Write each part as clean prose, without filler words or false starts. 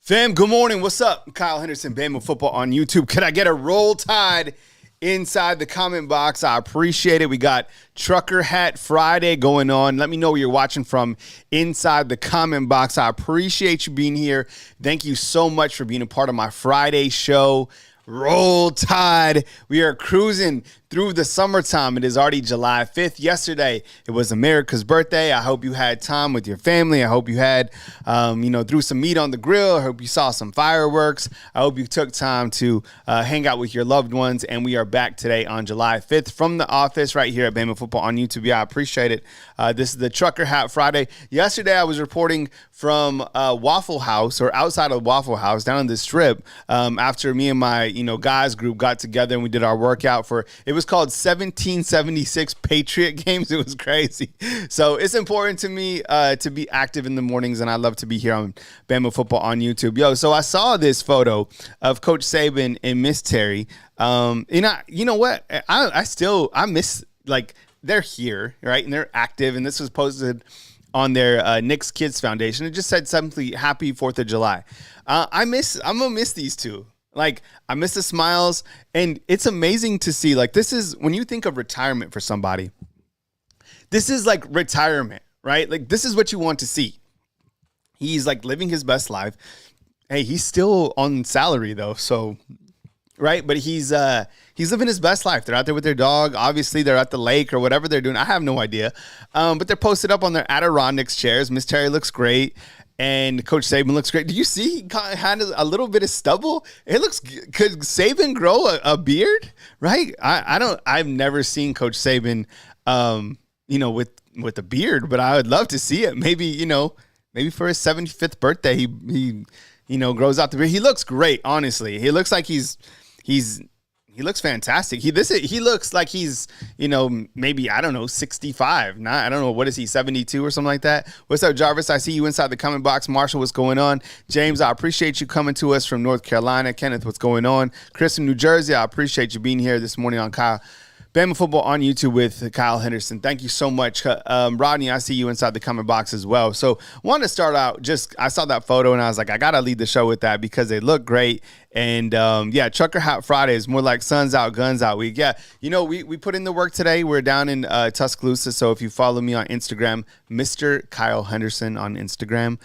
Fam, good morning. What's up? Kyle Henderson, Bama Football on YouTube. Could I get a roll tide inside the comment box? I appreciate it. We got Trucker Hat Friday going on. Let me know where you're watching from inside the comment box. I appreciate you being here. Thank you so much for being a part of my Friday show. Roll Tide. We are cruising through the summertime. It is already July 5th. Yesterday, it was America's birthday. I hope you had time with your family. I hope you had, threw some meat on the grill. I hope you saw some fireworks. I hope you took time to hang out with your loved ones. And we are back today on July 5th from the office right here at Bama Football on YouTube. Yeah, I appreciate it. This is the Trucker Hat Friday. Yesterday, I was reporting from Waffle House, or outside of Waffle House down in the Strip, after me and my guys group got together and we did our workout for, it was called 1776 Patriot Games. It was crazy. So it's important to me to be active in the mornings, and I love to be here on Bama Football on YouTube. So I saw this photo of Coach Saban and Miss Terry. You know what? I miss, like, they're here, right? And they're active, and this was posted on their Knicks Kids Foundation. It just said simply Happy 4th of July. I'm going to miss these two. Like, I miss the smiles, and it's amazing to see, like, this is, when you think of retirement for somebody, this is like retirement, right? Like, this is what you want to see. He's like living his best life. Hey, he's still on salary though. So, right. But he's living his best life. They're out there with their dog. Obviously they're at the lake or whatever they're doing. I have no idea. But they're posted up on their Adirondacks chairs. Miss Terry looks great. And Coach Saban looks great. Do you see he had a little bit of stubble? It looks, could Saban grow a beard? Right? I've never seen Coach Saban, with a beard, but I would love to see it. Maybe for his 75th birthday, he grows out the beard. He looks great, honestly. He looks like he looks fantastic. He looks like he's, maybe, I don't know, 65. I don't know. What is he, 72 or something like that? What's up, Jarvis? I see you inside the comment box. Marshall, what's going on? James, I appreciate you coming to us from North Carolina. Kenneth, what's going on? Chris from New Jersey, I appreciate you being here this morning on Bama Football on YouTube with Kyle Henderson. Thank you so much. Rodney, I see you inside the comment box as well. So wanted to start out, I saw that photo and I was like, I got to lead the show with that because they look great. And Trucker Hat Friday is more like suns out, guns out week. Yeah, we put in the work today. We're down in Tuscaloosa. So if you follow me on Instagram, Mr. Kyle Henderson on Instagram,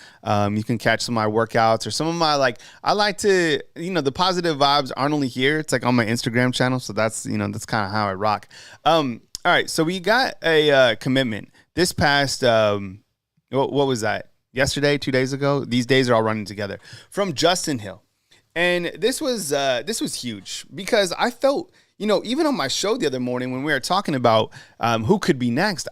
you can catch some of my workouts or some of my, I like to, the positive vibes aren't only here. It's like on my Instagram channel. So that's kind of how I rock. All right. So we got a commitment this past, what was that? Yesterday, 2 days ago? These days are all running together from Justin Hill. And this was huge because I felt, even on my show the other morning when we were talking about who could be next,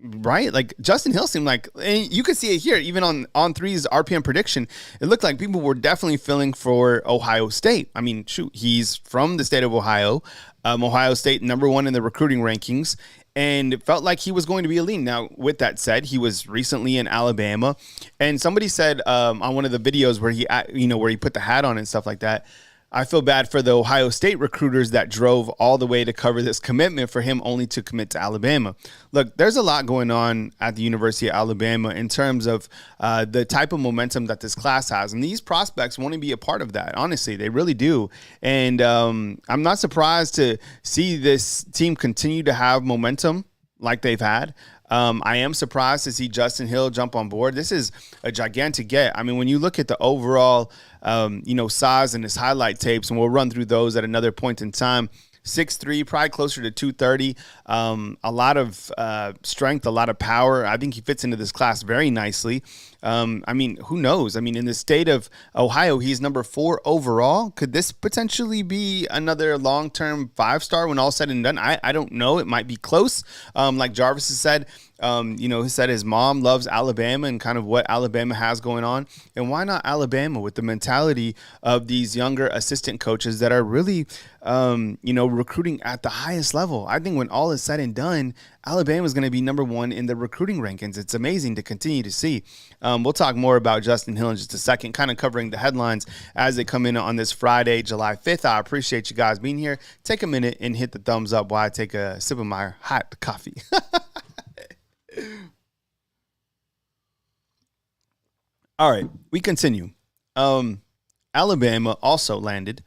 right? Like Justin Hill seemed like, and you could see it here, even on three's RPM prediction, it looked like people were definitely feeling for Ohio State. I mean, shoot, he's from the state of Ohio. Ohio State #1 in the recruiting rankings. And it felt like he was going to be a lean. Now, with that said, he was recently in Alabama, and somebody said on one of the videos where he put the hat on and stuff like that, I feel bad for the Ohio State recruiters that drove all the way to cover this commitment for him only to commit to Alabama. Look, there's a lot going on at the University of Alabama in terms of the type of momentum that this class has. And these prospects want to be a part of that. Honestly, they really do. And I'm not surprised to see this team continue to have momentum like they've had. I am surprised to see Justin Hill jump on board. This is a gigantic get. I mean, when you look at the overall, size in his highlight tapes, and we'll run through those at another point in time. 6'3", probably closer to 230. A lot of strength, a lot of power. I think he fits into this class very nicely. I mean, who knows? I mean, in the state of Ohio, he's number 4 overall. Could this potentially be another long-term 5-star when all said and done? I don't know. It might be close. Like Jarvis has said, he said his mom loves Alabama and kind of what Alabama has going on. And why not Alabama with the mentality of these younger assistant coaches that are really, recruiting at the highest level? I think when all is said and done, Alabama is going to be number 1 in the recruiting rankings. It's amazing to continue to see. We'll talk more about Justin Hill in just a second, kind of covering the headlines as they come in on this Friday, July 5th. I appreciate you guys being here. Take a minute and hit the thumbs up while I take a sip of my hot coffee. All right, we continue. Alabama also landed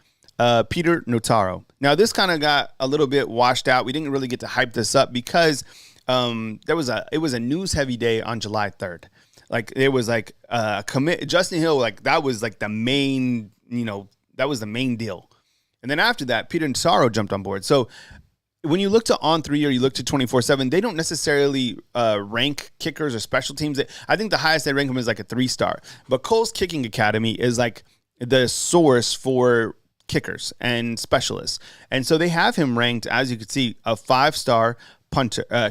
Peter Notaro. Now, this kind of got a little bit washed out. We didn't really get to hype this up because it was a news heavy day on July 3rd. Like it was like commit Justin Hill, like that was like the main, that was the main deal. And then after that, Peter Notaro jumped on board. So when you look to On3 or you look to 24/7, they don't necessarily rank kickers or special teams. I think the highest they rank them is like a 3-star. But Cole's Kicking Academy is like the source for kickers and specialists. And so they have him ranked, as you can see, a 5-star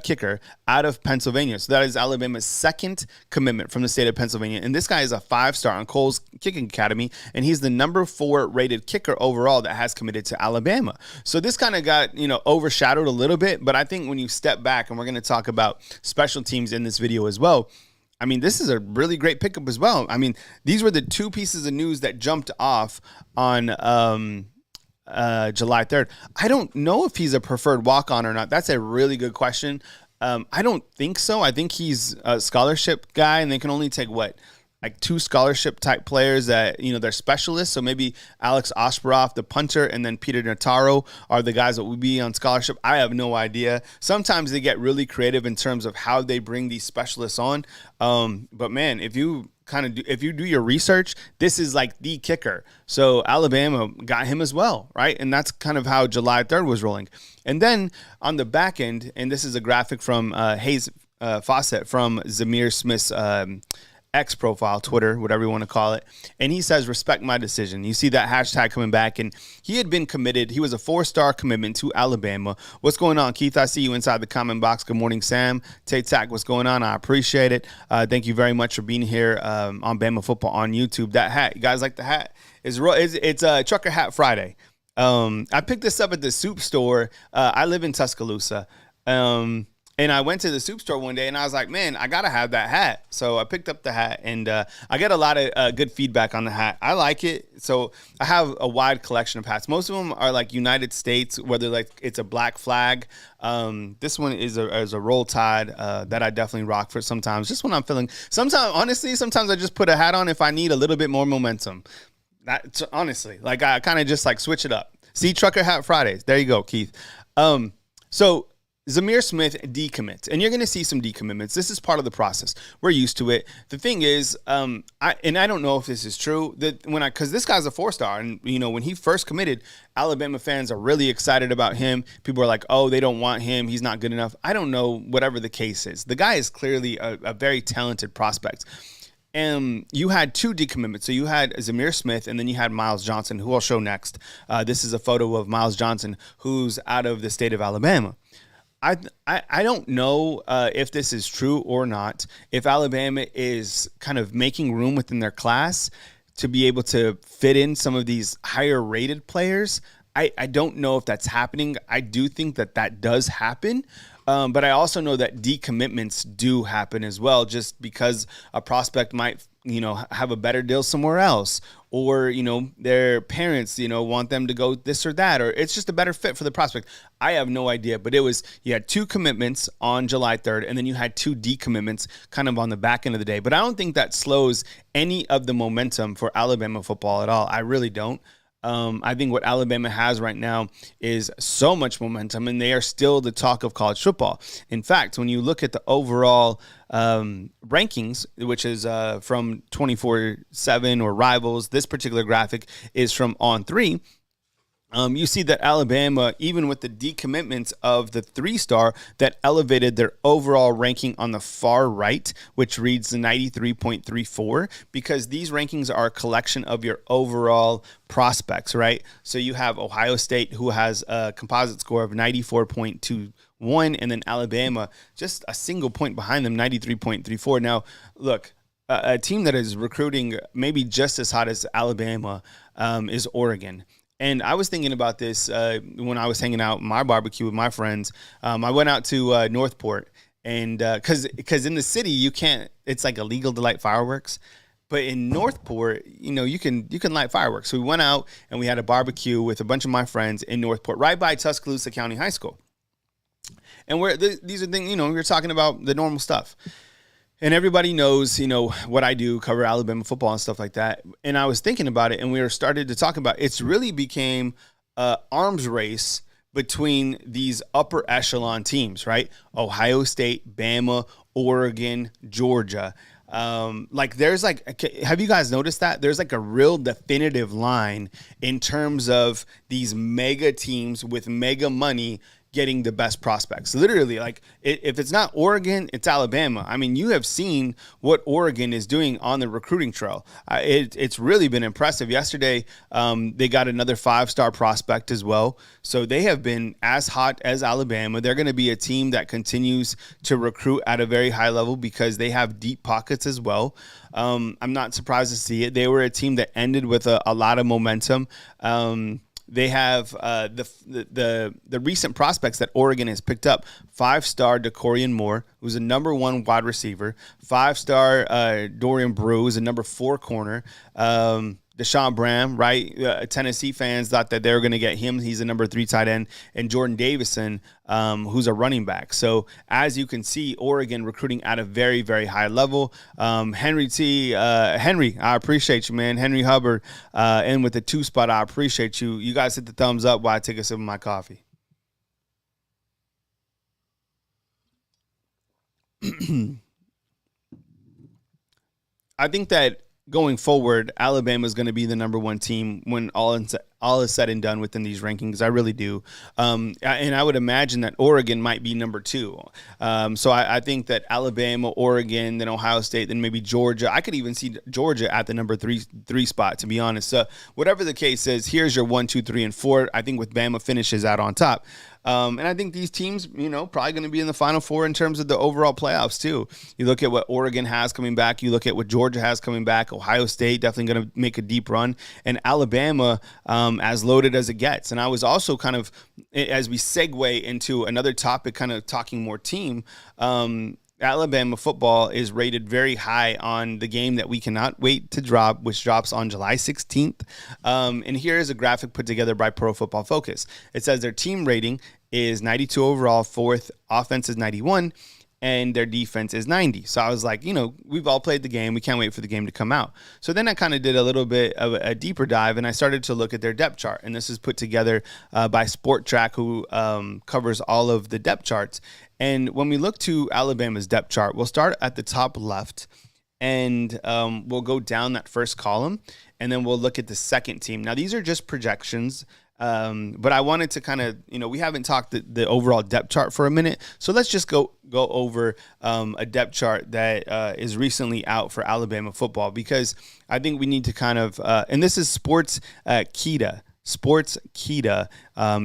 kicker out of Pennsylvania. So that is Alabama's second commitment from the state of Pennsylvania. And this guy is a 5-star on Cole's Kicking Academy, and he's the number 4 rated kicker overall that has committed to Alabama. So this kind of got, overshadowed a little bit, but I think when you step back, and we're going to talk about special teams in this video as well, I mean, this is a really great pickup as well. I mean, these were the 2 pieces of news that jumped off on July 3rd. I don't know if he's a preferred walk-on or not. That's a really good question. I don't think so. I think he's a scholarship guy, and they can only take like 2 scholarship type players that, they're specialists. So maybe Alex Osperoff, the punter, and then Peter Notaro are the guys that will be on scholarship. I have no idea. Sometimes they get really creative in terms of how they bring these specialists on. But man, if you do your research, this is like the kicker. So Alabama got him as well, right? And that's kind of how July 3rd was rolling. And then on the back end, and this is a graphic from Hayes Fawcett from Zamir Smith's X profile, Twitter, whatever you want to call it. And he says, respect my decision. You see that hashtag coming back, and he had been committed. He was a 4-star commitment to Alabama. What's going on, Keith? I see you inside the comment box. Good morning, Sam. Tay-Tac, what's going on? I appreciate it. Thank you very much for being here on Bama Football on YouTube. That hat, you guys like the hat? It's a Trucker Hat Friday. I picked this up at the soup store. I live in Tuscaloosa. And I went to the soup store one day, and I was like, man, I got to have that hat. So I picked up the hat, and I get a lot of good feedback on the hat. I like it. So I have a wide collection of hats. Most of them are like United States, whether like it's a black flag. This one is a Roll Tide that I definitely rock for sometimes, just when I'm feeling. Sometimes I just put a hat on if I need a little bit more momentum. Honestly, like I kind of just like switch it up. See, Trucker Hat Fridays. There you go, Keith. So Zamir Smith decommits, and you're going to see some decommitments. This is part of the process. We're used to it. The thing is, I don't know if this is true, that because this guy's a 4-star, and when he first committed, Alabama fans are really excited about him. People are like, oh, they don't want him. He's not good enough. I don't know, whatever the case is. The guy is clearly a very talented prospect. And you had 2 decommitments. So you had Zamir Smith, and then you had Miles Johnson, who I'll show next. This is a photo of Miles Johnson, who's out of the state of Alabama. I don't know if this is true or not, if Alabama is kind of making room within their class to be able to fit in some of these higher rated players. I don't know if that's happening. I do think that does happen. But I also know that decommitments do happen as well, just because a prospect might, have a better deal somewhere else, or, their parents, want them to go this or that, or it's just a better fit for the prospect. I have no idea, but you had 2 commitments on July 3rd, and then you had 2 decommitments kind of on the back end of the day. But I don't think that slows any of the momentum for Alabama football at all. I really don't. I think what Alabama has right now is so much momentum, and they are still the talk of college football. In fact, when you look at the overall rankings, which is from 24/7 or Rivals, this particular graphic is from On3. You see that Alabama, even with the decommitments of the 3-star, that elevated their overall ranking on the far right, which reads 93.34, because these rankings are a collection of your overall prospects, right? So you have Ohio State, who has a composite score of 94.21, and then Alabama, just a single point behind them, 93.34. Now, look, a team that is recruiting maybe just as hot as Alabama is Oregon. And I was thinking about this when I was hanging out my barbecue with my friends. I went out to Northport, and because in the city you can't, it's like illegal to light fireworks. But in Northport, you can light fireworks. So we went out and we had a barbecue with a bunch of my friends in Northport, right by Tuscaloosa County High School. And these are things, we're talking about the normal stuff. And everybody knows, what I do, cover Alabama football and stuff like that. And I was thinking about it, and we were started to talk about it's really became an arms race between these upper echelon teams, right? Ohio State, Bama, Oregon, Georgia. There's have you guys noticed that? There's like a real definitive line in terms of these mega teams with mega money getting the best prospects. Literally, if it's not Oregon, it's Alabama. I mean, you have seen what Oregon is doing on the recruiting trail. It's really been impressive. Yesterday, they got another 5-star prospect as well. So they have been as hot as Alabama. They're going to be a team that continues to recruit at a very high level because they have deep pockets as well. I'm not surprised to see it. They were a team that ended with a lot of momentum. They have the recent prospects that Oregon has picked up. 5-star DeCorian Moore, who's a number 1 wide receiver. 5-star Dorian Brew, who's a number 4 corner. Deshaun Bram, right? Tennessee fans thought that they were going to get him. He's a number 3 tight end. And Jordan Davison, who's a running back. So as you can see, Oregon recruiting at a very, very high level. Henry, I appreciate you, man. Henry Hubbard, and with the 2 spot, I appreciate you. You guys hit the thumbs up while I take a sip of my coffee. I think that going forward, Alabama is going to be the number 1 team when all is said and done within these rankings. I really do. And I would imagine that Oregon might be number 2. So I think that Alabama, Oregon, then Ohio State, then maybe Georgia. I could even see Georgia at the number 3 spot, to be honest. So whatever the case is, here's your 1, 2, 3, and 4. I think with Bama finishes out on top. And I think these teams, probably going to be in the Final Four in terms of the overall playoffs too. You look at what Oregon has coming back. You look at what Georgia has coming back. Ohio State definitely going to make a deep run. And Alabama, as loaded as it gets. And I was also kind of, as we segue into another topic, kind of talking more team, Alabama football is rated very high on the game that we cannot wait to drop, which drops on July 16th. And here is a graphic put together by Pro Football Focus. It says their team rating is 92 overall, 4th, offense is 91, and their defense is 90. So I was like, we've all played the game. We can't wait for the game to come out. So then I kind of did a little bit of a deeper dive, and I started to look at their depth chart. And this is put together by Sport Track, who covers all of the depth charts. And when we look to Alabama's depth chart, we'll start at the top left, and we'll go down that first column, and then we'll look at the second team. Now, these are just projections. But I wanted to kind of, we haven't talked the overall depth chart for a minute. So let's just go over a depth chart that is recently out for Alabama football, because I think we need to kind of, and this is Sports Kita. Sports Kita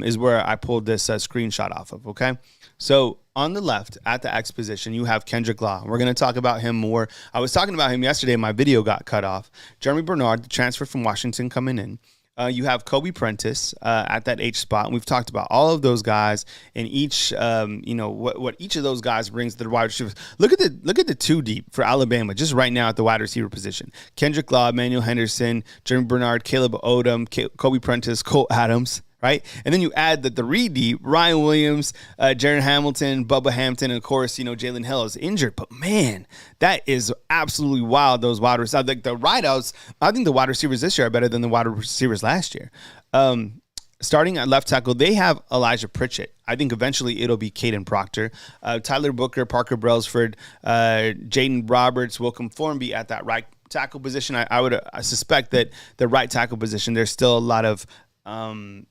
is where I pulled this screenshot off of, okay? So on the left at the X position, you have Kendrick Law. We're going to talk about him more. I was talking about him yesterday. My video got cut off. Jeremy Bernard, the transfer from Washington, coming in. You have Kobe Prentice at that H spot, and we've talked about all of those guys and each, what each of those guys brings to the wide receivers. Look at the two deep for Alabama just right now at the wide receiver position: Kendrick Law, Emmanuel Henderson, Jeremy Bernard, Caleb Odom, Kobe Prentice, Cole Adams. Right, and then you add the three deep: Ryan Williams, Jaron Hamilton, Bubba Hampton, and of course, Jalen Hill is injured. But man, that is absolutely wild. Those wide receivers, like the wideouts. I think the wide receivers this year are better than the wide receivers last year. Starting at left tackle, they have Elijah Pritchett. I think eventually it'll be Caden Proctor, Tyler Booker, Parker Brailsford, Jaden Roberts, Wilcom Formby at that right tackle position. I suspect that the right tackle position, there's still a lot of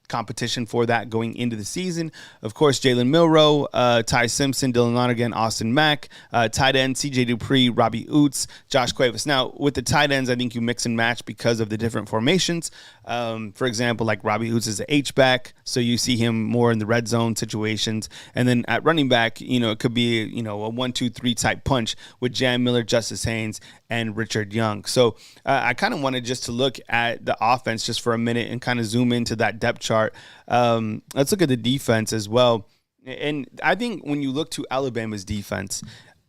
competition for that going into the season. Of course, Jalen Milroe, Ty Simpson, Dylan Lonergan, Austin Mack, tight end CJ Dupree, Robbie Oots, Josh Cuevas. Now, with the tight ends, I think you mix and match because of the different formations. For example, like Robbie Oots is an H-back, so you see him more in the red zone situations. And then at running back, it could be, a 1-2-3 type punch with Jam Miller, Justice Haynes, and Richard Young. So I kind of wanted just to look at the offense just for a minute and kind of zoom into that depth chart. Let's look at the defense as well. And I think when you look to Alabama's defense,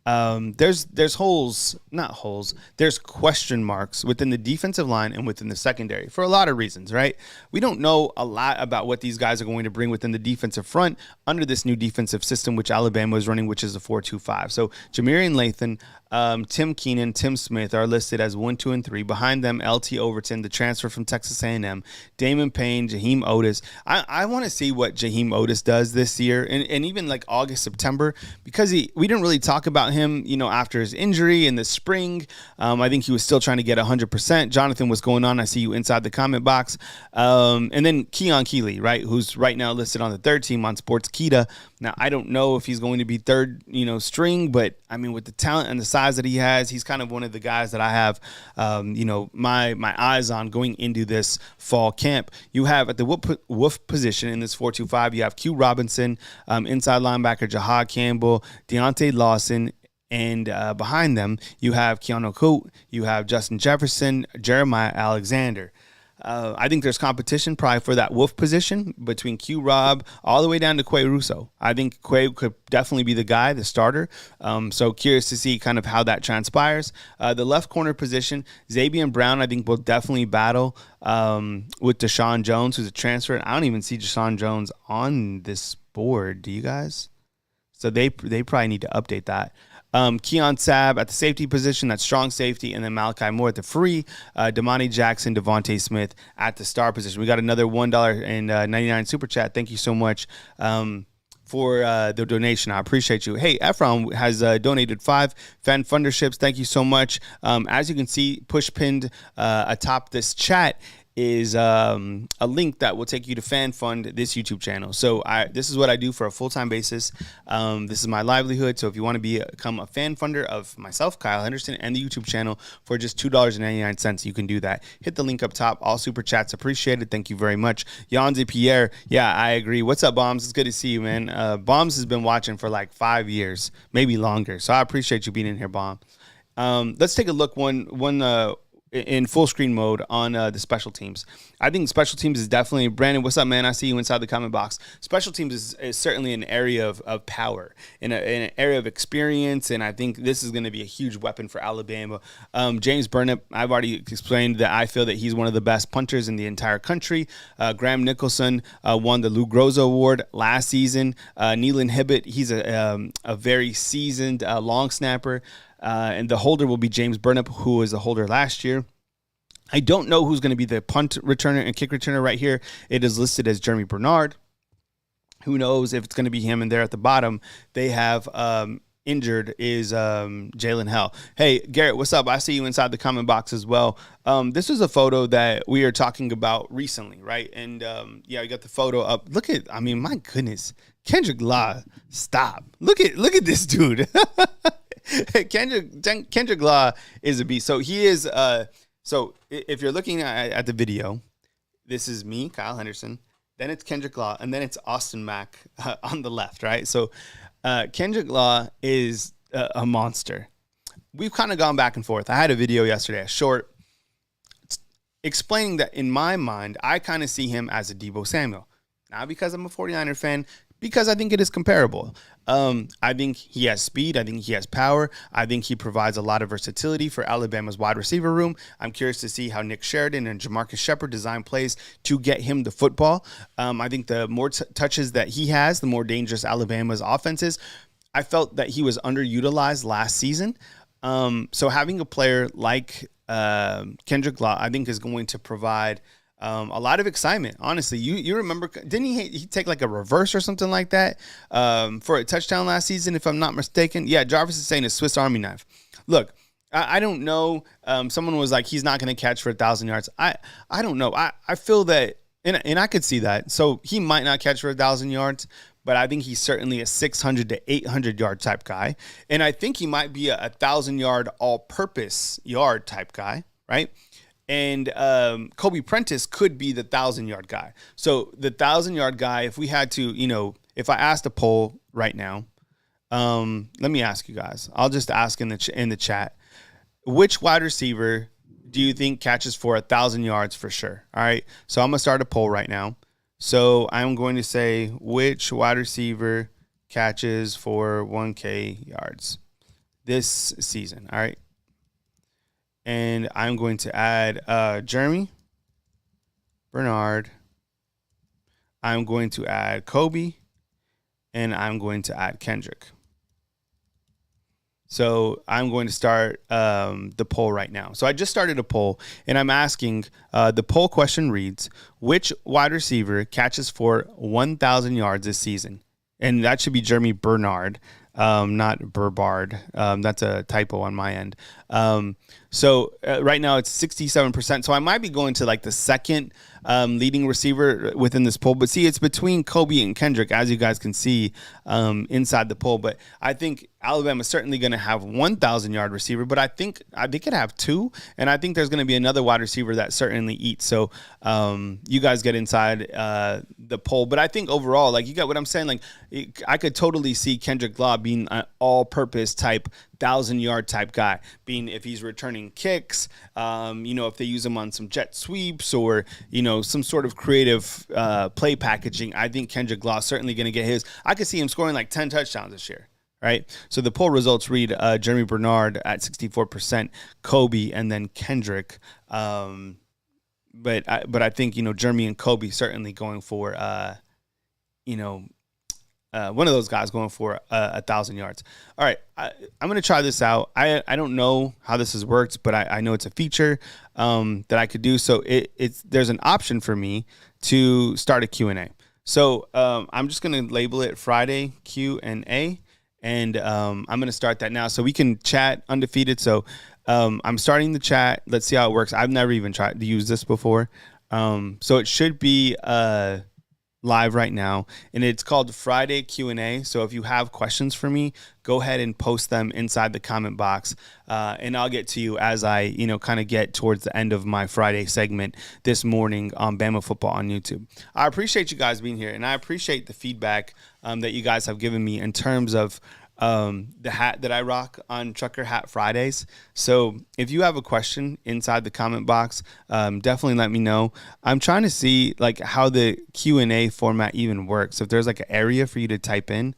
there's there's question marks within the defensive line and within the secondary for a lot of reasons, right? We don't know a lot about what these guys are going to bring within the defensive front under this new defensive system, which Alabama is running, which is a 4-2-5. So Jamarian Lathan, Tim Keenan, Tim Smith are listed as 1, 2, and 3. Behind them, LT Overton, the transfer from Texas A&M, Damon Payne, Jaheim Otis. I want to see what Jaheim Otis does this year, and even like August, September, because we didn't really talk about him, after his injury in the spring. I think he was still trying to get 100%. Jonathan, what's going on? I see you inside the comment box. And then Keon Keeley, right, who's right now listed on the third team on Sportskeeda. Now, I don't know if he's going to be third, string, but I mean, with the talent and the size that he has, he's kind of one of the guys that I have, my eyes on going into this fall camp. You have at the wolf position in this 4-2-5, you have Q Robinson, inside linebacker Jahad Campbell, Deontay Lawson, and behind them, you have Keanu Coot, you have Justin Jefferson, Jeremiah Alexander. I think there's competition probably for that wolf position between Q-Rob all the way down to Quay Russo. I think Quay could definitely be the guy, the starter. So curious to see kind of how that transpires. The left corner position, Xavier Brown, I think will definitely battle with Deshaun Jones, who's a transfer. I don't even see Deshaun Jones on this board. Do you guys? So they probably need to update that. Keon Sabb at the safety position, that's strong safety, and then Malachi Moore at the free, Damani Jackson, Devontae Smith at the star position. We got another $1.99 super chat. Thank you so much for the donation. I appreciate you. Hey, Ephraim has donated 5 fan funderships. Thank you so much. As you can see, push pinned atop this chat is a link that will take you to fan fund this YouTube channel. So this is what I do for a full-time basis. This is my livelihood. So if you want to become a fan funder of myself, Kyle Henderson, and the YouTube channel for just $2.99, you can do that. Hit the link up top. All super chats appreciated. Thank you very much. Yanzi Pierre. Yeah, I agree. What's up, Bombs? It's good to see you, man. Bombs has been watching for like 5 years, maybe longer. So I appreciate you being in here, Bomb. Let's take a look in full screen mode on the special teams. I think special teams is definitely, Brandon, what's up, man? I see you inside the comment box. Special teams is certainly an area of power, in an area of experience, and I think this is going to be a huge weapon for Alabama. James Burnip, I've already explained that I feel that he's one of the best punters in the entire country. Graham Nicholson won the Lou Groza Award last season. Neelan Hibbett, he's a very seasoned long snapper. And the holder will be James Burnip, who was a holder last year. I don't know who's going to be the punt returner and kick returner right here. It is listed as Jeremy Bernard. Who knows if it's going to be him? And there at the bottom, they have injured is Jalen Hell. Hey, Garrett, what's up? I see you inside the comment box as well. This is a photo that we are talking about recently, right? And yeah, we got the photo up. Look at, I mean, my goodness. Kendrick Law, stop. Look at this dude. Kendrick Law is a beast. So he is. So if you're looking at the video, this is me, Kyle Henderson. Then it's Kendrick Law, and then it's Austin Mack on the left, right? So Kendrick Law is a monster. We've kind of gone back and forth. I had a video yesterday, a short. explaining that in my mind, I kind of see him as a Deebo Samuel. Not because I'm a 49er fan, because I think it is comparable. I think he has speed. I think he has power. I think he provides a lot of versatility for Alabama's wide receiver room. I'm curious to see how Nick Sheridan and Jamarcus Shepard design plays to get him the football. I think the more touches that he has, the more dangerous Alabama's offense is. I felt that he was underutilized last season. So having a player like Kendrick Law, I think, is going to provide a lot of excitement. Honestly, you remember, didn't he take like a reverse or something like that for a touchdown last season, if I'm not mistaken? Yeah, Jarvis is saying a Swiss Army knife. Look, I don't know. Someone was like, he's not going to catch for 1,000 yards. I don't know. I feel that, and I could see that. So he might not catch for 1,000 yards, but I think he's certainly a 600 to 800 yard type guy. And I think he might be a 1,000 yard all-purpose yard type guy, right? And Kobe Prentice could be the 1,000 yard guy. So the 1,000 yard guy, if we had to, if I asked a poll right now, let me ask you guys. I'll just ask in the chat, which wide receiver do you think catches for 1,000 yards for sure? All right. So I'm gonna start a poll right now. So I'm going to say which wide receiver catches for 1K yards this season. All right. And I'm going to add Jeremy, Bernard. I'm going to add Kobe, and I'm going to add Kendrick. So I'm going to start the poll right now. So I just started a poll, and I'm asking, the poll question reads, which wide receiver catches for 1,000 yards this season? And that should be Jeremy Bernard, not Burbard. That's a typo on my end. So right now it's 67%. So I might be going to like the second leading receiver within this poll. But see, it's between Kobe and Kendrick, as you guys can see inside the poll. But I think Alabama's certainly going to have 1,000 yard receiver, but I think they could have two. And I think there's going to be another wide receiver that certainly eats. So you guys get inside the poll. But I think overall, like, you got what I'm saying? Like, I could totally see Kendrick Law being an all-purpose type 1,000 yard type guy, being if he's returning kicks, if they use him on some jet sweeps or, some sort of creative play packaging. I think Kendrick Law is certainly going to get his. I could see him scoring like 10 touchdowns this year. Right. So the poll results read Jeremy Bernard at 64%, Kobe, and then Kendrick. But I think, Jeremy and Kobe certainly going for, one of those guys going for 1,000 yards. All right, I'm going to try this out. I don't know how this has worked, but I know it's a feature that I could do. So there's an option for me to start a Q&A. So I'm just going to label it Friday Q&A, and I'm going to start that now. So we can chat undefeated. So I'm starting the chat. Let's see how it works. I've never even tried to use this before. So it should be live right now, and it's called Friday Q&A. So if you have questions for me, go ahead and post them inside the comment box, and I'll get to you as I kind of get towards the end of my Friday segment this morning on Bama Football on YouTube. I appreciate you guys being here, and I appreciate the feedback that you guys have given me in terms of the hat that I rock on Trucker Hat Fridays. So if you have a question inside the comment box, definitely let me know. I'm trying to see like how the Q&A format even works. If there's like an area for you to type in,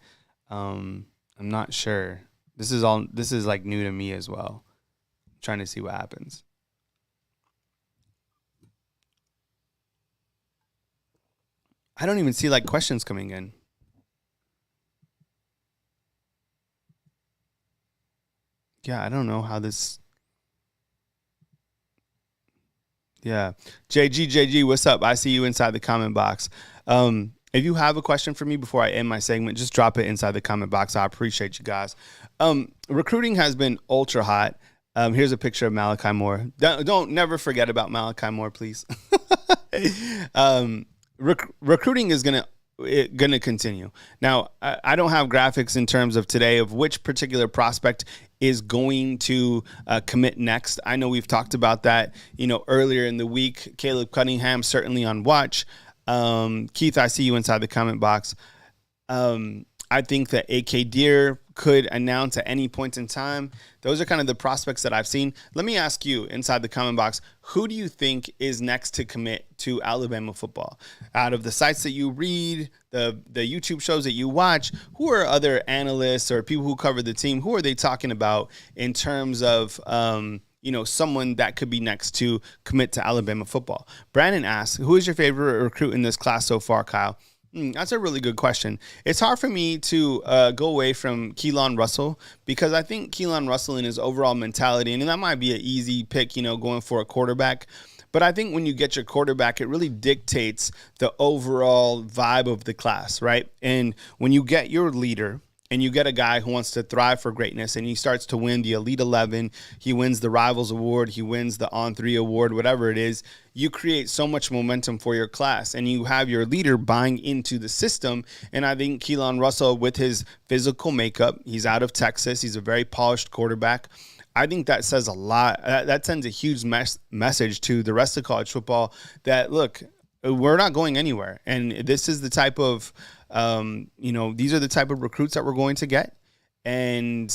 I'm not sure. This is like new to me as well. I'm trying to see what happens. I don't even see like questions coming in. Yeah, I don't know how this. Yeah. JG, what's up? I see you inside the comment box. If you have a question for me before I end my segment, just drop it inside the comment box. I appreciate you guys. Recruiting has been ultra hot. Here's a picture of Malachi Moore. Don't never forget about Malachi Moore, please. Recruiting is going to continue. Now, I don't have graphics in terms of today of which particular prospect is going to commit next. I know we've talked about that, earlier in the week. Caleb Cunningham certainly on watch. Keith, I see you inside the comment box. I I think that AK Deer could announce at any point in time. Those are kind of the prospects that I've seen. Let me ask you inside the comment box, who do you think is next to commit to Alabama football? Out of the sites that you read, the YouTube shows that you watch, who are other analysts or people who cover the team? Who are they talking about in terms of someone that could be next to commit to Alabama football? Brandon asks, who is your favorite recruit in this class so far, Kyle? That's a really good question. It's hard for me to go away from Keelan Russell because I think Keelan Russell in his overall mentality, and that might be an easy pick, going for a quarterback. But I think when you get your quarterback, it really dictates the overall vibe of the class, right? And when you get your leader, and you get a guy who wants to thrive for greatness, and he starts to win the Elite 11, he wins the Rivals Award, he wins the On3 Award, whatever it is, you create so much momentum for your class, and you have your leader buying into the system. And I think Keelan Russell, with his physical makeup, he's out of Texas, he's a very polished quarterback. I think that says a lot. That sends a huge message to the rest of college football that, look, we're not going anywhere. And this is the type of these are the type of recruits that we're going to get. And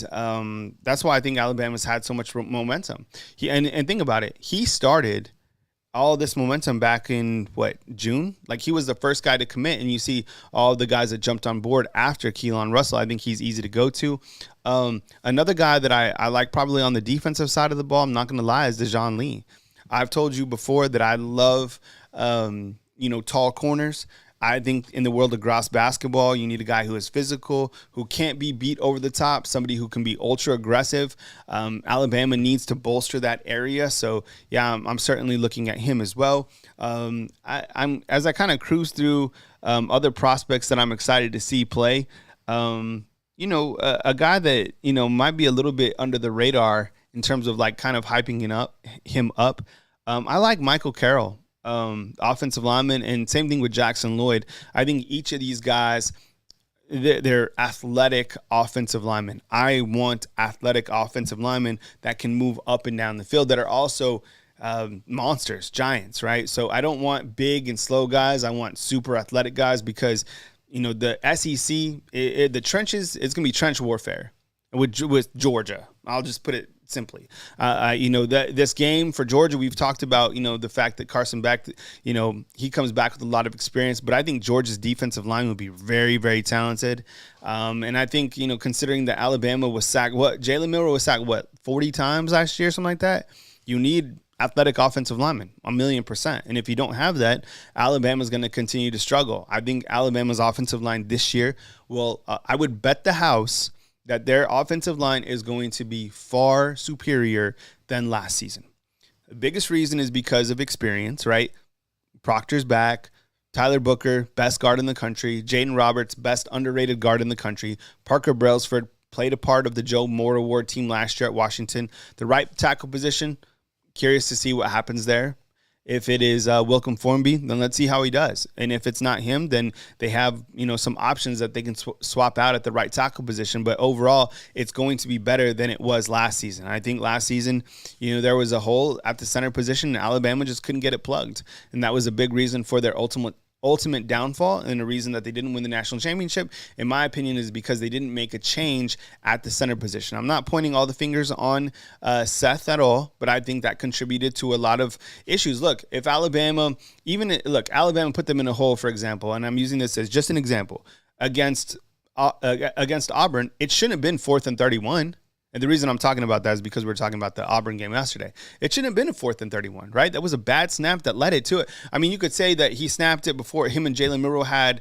that's why I think Alabama's had so much momentum. And think about it. He started all this momentum back in, June? Like, he was the first guy to commit, and you see all the guys that jumped on board after Keelan Russell. I think he's easy to go to. Another guy that I like probably on the defensive side of the ball, I'm not going to lie, is Dejoun Lee. I've told you before that I love, tall corners. I think in the world of gross basketball, you need a guy who is physical, who can't be beat over the top, somebody who can be ultra aggressive. Alabama needs to bolster that area. So, yeah, I'm certainly looking at him as well. As I kind of cruise through other prospects that I'm excited to see play, a guy that, might be a little bit under the radar in terms of kind of hyping him up. I like Michael Carroll. Offensive lineman, and same thing with Jackson Lloyd. I think each of these guys, they're athletic offensive linemen. I want athletic offensive linemen that can move up and down the field, that are also monsters, giants, right? So I don't want big and slow guys. I want super athletic guys because, the SEC, the trenches, it's going to be trench warfare with Georgia. I'll just put it simply. This game for Georgia, we've talked about, the fact that Carson Beck, he comes back with a lot of experience, but I think Georgia's defensive line will be very, very talented. And I think, considering that Alabama was sacked, Jalen Milroe was sacked, 40 times last year, something like that? You need athletic offensive linemen, 1,000,000%. And if you don't have that, Alabama's going to continue to struggle. I think Alabama's offensive line this year I would bet the house that their offensive line is going to be far superior than last season. The biggest reason is because of experience, right? Proctor's back. Tyler Booker, best guard in the country. Jaden Roberts, best underrated guard in the country. Parker Brailsford played a part of the Joe Moore Award team last year at Washington. The right tackle position, curious to see what happens there. If it is Wilcom Formby, then let's see how he does. And if it's not him, then they have, some options that they can swap out at the right tackle position. But overall, it's going to be better than it was last season. I think last season, there was a hole at the center position, and Alabama just couldn't get it plugged. And that was a big reason for their ultimate downfall, and the reason that they didn't win the national championship, in my opinion, is because they didn't make a change at the center position. I'm not pointing all the fingers on Seth at all, but I think that contributed to a lot of issues. Look, if Alabama put them in a hole, for example, and I'm using this as just an example, against Auburn, it shouldn't have been 4th and 31. And the reason I'm talking about that is because we're talking about the Auburn game yesterday. It shouldn't have been a 4th and 31, right? That was a bad snap that led it to it. I mean, you could say that he snapped it before him and Jalen Milroe had,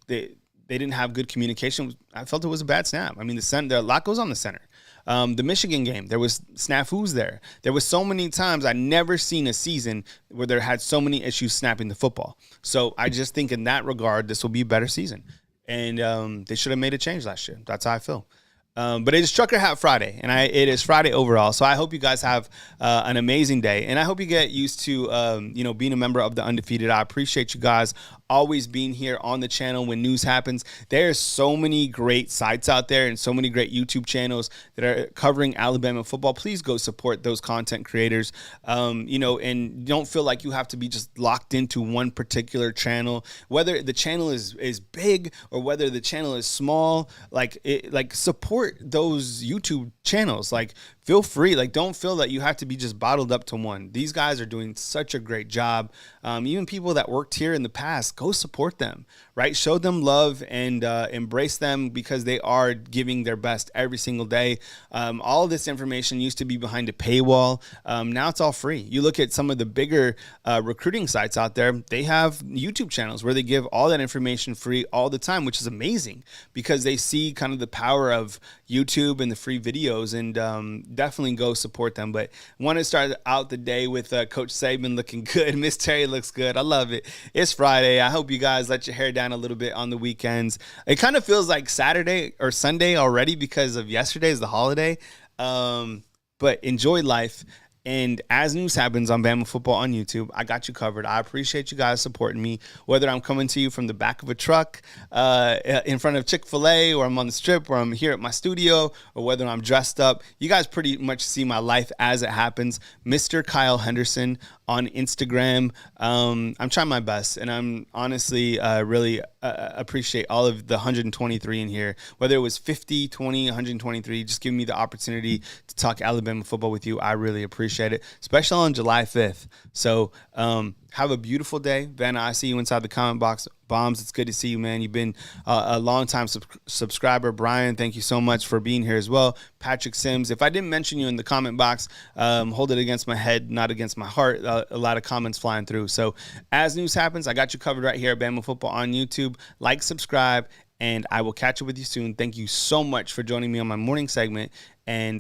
they didn't have good communication. I felt it was a bad snap. I mean, a lot goes on the center. The Michigan game, there was snafus there. There was so many times I never seen a season where there had so many issues snapping the football. So I just think in that regard, this will be a better season. And they should have made a change last year. That's how I feel. But it is Trucker Hat Friday, and it is Friday overall. So I hope you guys have an amazing day, and I hope you get used to being a member of the Undefeated. I appreciate you guys always being here on the channel when news happens. There's so many great sites out there and so many great YouTube channels that are covering Alabama football. Please go support those content creators, and don't feel like you have to be just locked into one particular channel, whether the channel is big or whether the channel is small. Support those YouTube channels. Like, feel free. Like, don't feel that you have to be just bottled up to one. These guys are doing such a great job. Even people that worked here in the past, go support them, right? Show them love and embrace them, because they are giving their best every single day. All of this information used to be behind a paywall. Now it's all free. You look at some of the bigger recruiting sites out there, they have YouTube channels where they give all that information free all the time, which is amazing, because they see kind of the power of YouTube and the free videos, and definitely go support them. But want to start out the day with Coach Saban looking good. Miss Terry looks good. I love it. It's Friday. I hope you guys let your hair down a little bit on the weekends. It kind of feels like Saturday or Sunday already because of yesterday is the holiday. But enjoy life. And as news happens on Bama Football on YouTube, I got you covered. I appreciate you guys supporting me, whether I'm coming to you from the back of a truck in front of Chick-fil-A, or I'm on the strip, or I'm here at my studio, or whether I'm dressed up. You guys pretty much see my life as it happens. Mr. Kyle Henderson on Instagram. I'm trying my best, and I'm honestly really appreciate all of the 123 in here, whether it was 50, 20, 123, just giving me the opportunity to talk Alabama football with you. I really appreciate it, especially on July 5th. So have a beautiful day. Vanna, I see you inside the comment box. Bombs, it's good to see you, man. You've been a long-time subscriber. Brian, thank you so much for being here as well. Patrick Sims, if I didn't mention you in the comment box, hold it against my head, not against my heart. A lot of comments flying through. So as news happens, I got you covered right here at Bama Football on YouTube. Like, subscribe, and I will catch up with you soon. Thank you so much for joining me on my morning segment, and